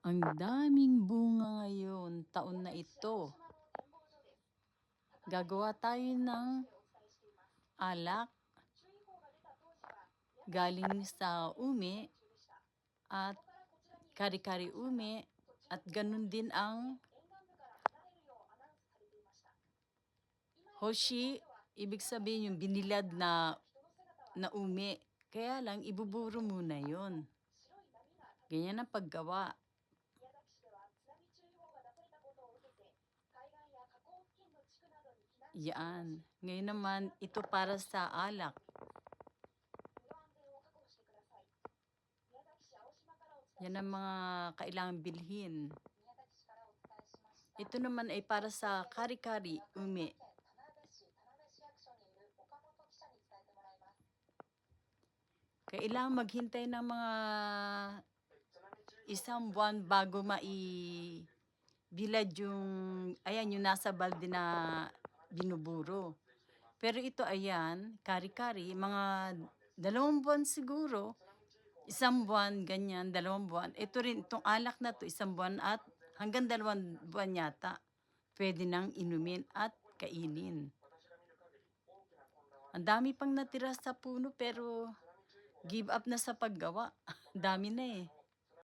Ang daming bunga ngayon, taon na ito. Gagawa tayo ng alak galing sa ume at kari-kari ume at ganun din ang hoshi, ibig sabihin yung binilad na ume. Kaya lang, ibuburo muna yun. Ganyan ang paggawa. Yan. Ngayon naman, ito para sa alak. Yan ang mga kailangang bilhin. Ito naman ay para sa kari-kari ume. Kailangan maghintay ng mga 1 buwan bago bilad yung, ayan, yung nasa balde na binuburo. Pero ito, ayan, kari-kari, mga 2 buwan siguro, 1 buwan, ganyan, 2 buwan. Ito rin, itong alak na to, 1 buwan at hanggang 2 buwan yata. Pwede nang inumin at kainin. Ang dami pang natira sa puno pero give up na sa paggawa. Dami na eh.